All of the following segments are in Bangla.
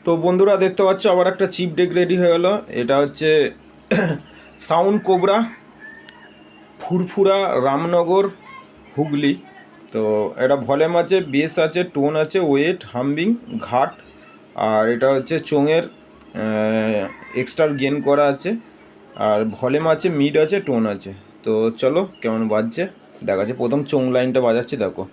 তো বন্ধুরা দেখতে পাচ্ছ আবার একটা চিপ ডেক রেডি হয়ে গেল। এটা হচ্ছে সাউন্ড কোবরা ফুরফুরা রামনগর হুগলি। তো এটা ভলিউম আছে, বেস আছে, টোন আছে, ওয়েট, হাম্বিং, ঘাট, আর এটা হচ্ছে চোঙের এক্সট্রা গেন করা আছে, আর ভলিউম আছে, মিড আছে, টোন আছে। তো চলো কেমন বাজছে দেখা যাচ্ছে। প্রথম চোং লাইনটা বাজাচ্ছি, দেখো।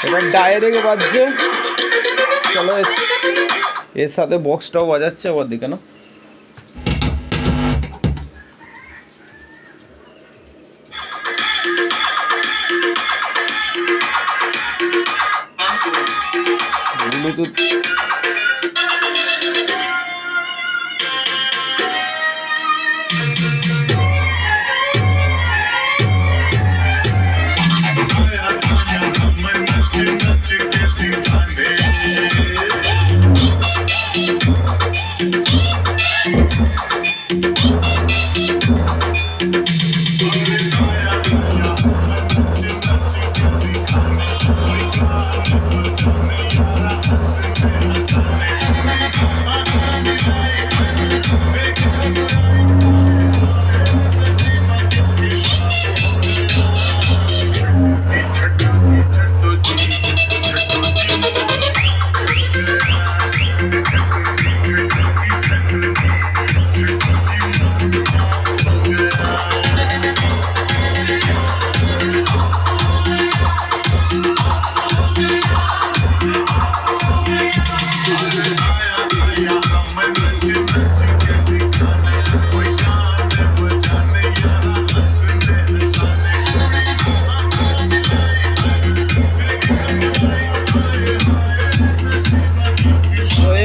এবার ডাইরেক্ট বাজছে। চলো এর সাথে বক্সটাও বাজাচ্ছে, আবার দিকে না। ব্লুটুথ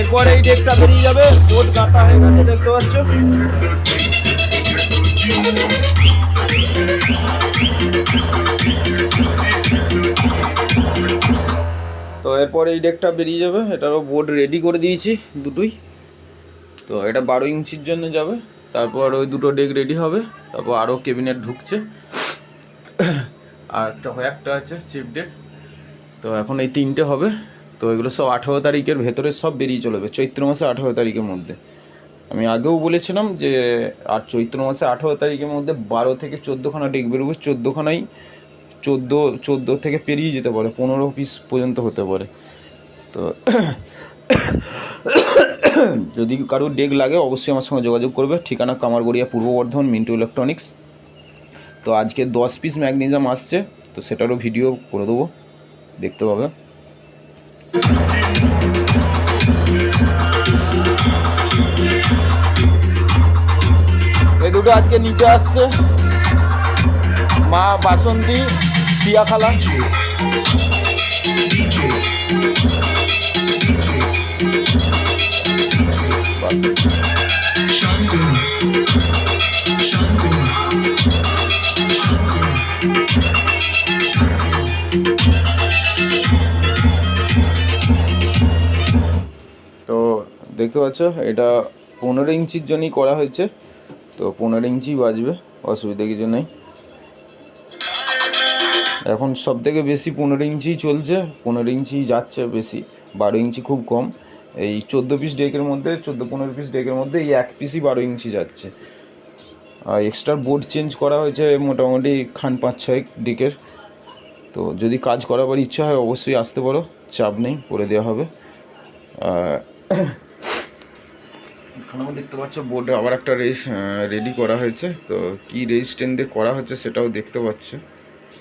এরপর এই ডেকটা বেরিয়ে যাবে। বোর্ড গাঁথা হয়ে গেছে দেখতে পাচ্ছ। তো এরপর এই ডেকটা বেরিয়ে যাবে, এটারও বোর্ড রেডি করে দিয়েছি দুটোই। তো এটা 12 ইঞ্চির জন্য যাবে, তারপর ওই দুটো ডেক রেডি হবে, তারপর আরও ক্যাবিনেট ঢুকছে, আর একটা আছে চিপ ডেক। তো এখন এই 3টে হবে। তো এগুলো সব 18 তারিখের ভেতরে সব বেরিয়ে চলবে, চৈত্র মাসে 18 তারিখের মধ্যে। আমি আগেও বলেছিলাম যে আর চৈত্র মাসে 18 তারিখের মধ্যে 12 থেকে 14খানা ডেক বেরোবে। 14খানাই 14 থেকে পেরিয়ে যেতে পারে, 15 পিস পর্যন্ত হতে পারে। তো যদি কারো ডেক লাগে অবশ্যই আমার সঙ্গে যোগাযোগ করবে। ঠিকানা কামারগড়িয়া, পূর্ব বর্ধমান, মিন্টু ইলেকট্রনিক্স। তো আজকে 10 পিস ম্যাগনেসিয়াম আসছে, তো সেটারও ভিডিও করে দেবো, দেখতে পাবে। এই দুটো আজকে নিতে আসছে মা বাসন্তী, সিয়া খালা। তো দেখতে পাচ্ছ এটা 15 ইঞ্চির জন্যই করা হয়েছে। তো 15 ইঞ্চি বাজবে, অসুবিধা কিছু নেই। এখন সব থেকে বেশি 15 ইঞ্চিই চলছে, 15 ইঞ্চি যাচ্ছে বেশি, 12 ইঞ্চি খুব কম। এই 14 পিস ডেকের মধ্যে, 14-15 পিস ডেকের মধ্যে এই এক পিসই 12 ইঞ্চি যাচ্ছে। আর এক্সট্রা বোর্ড চেঞ্জ করা হয়েছে মোটামুটি 5-6 ডেকের। তো যদি কাজ করাবার ইচ্ছা হয় অবশ্যই আসতে পারো, চাপ নেই, করে দেওয়া হবে। এখানেও দেখতে পাচ্ছ বোর্ডে আবার একটা রেডি করা হয়েছে। তো কী রেজিস্ট্যান্ট দিয়ে করা হচ্ছে সেটাও দেখতে পাচ্ছ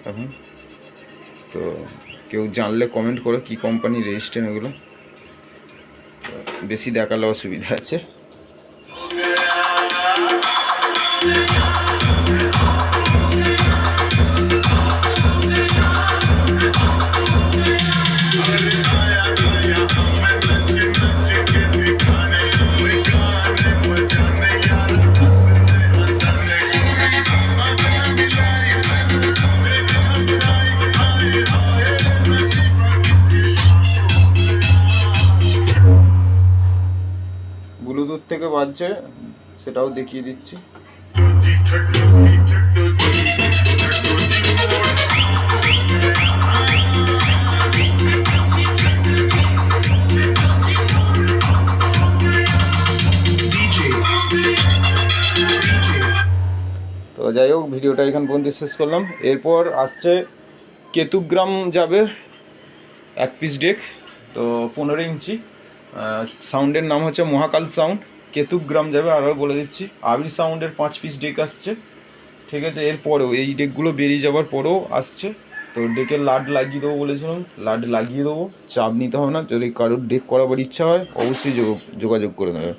এখন। তো কেউ জানলে কমেন্ট করো কী কোম্পানির রেজিস্ট্যান্ট এগুলো, বেশি দেখালে অসুবিধা আছে। বাজছে সেটাও দেখিয়ে দিচ্ছি। তো যাই হোক, ভিডিওটা এখান পর্যন্ত শেষ করলাম। এরপর আসছে কেতুগ্রাম যাবে 1 পিস ডেক, তো 15 ইঞ্চি। সাউন্ডের নাম হচ্ছে মহাকাল সাউন্ড। কেতুগ্রাম যাবে, আরও বলে দিচ্ছি। আবির সাউন্ডের 5 পিস ডেক আসছে, ঠিক আছে। এরপরেও এই ডেকগুলো বেরিয়ে যাওয়ার পরেও আসছে। তো ডেকের লাড লাগিয়ে দেবো বলেছিলাম, লাড লাগিয়ে দেবো, চাপ নিতে হবে না। যদি কারোর ডেক করাবার ইচ্ছা হয় অবশ্যই যোগাযোগ করে নেবে।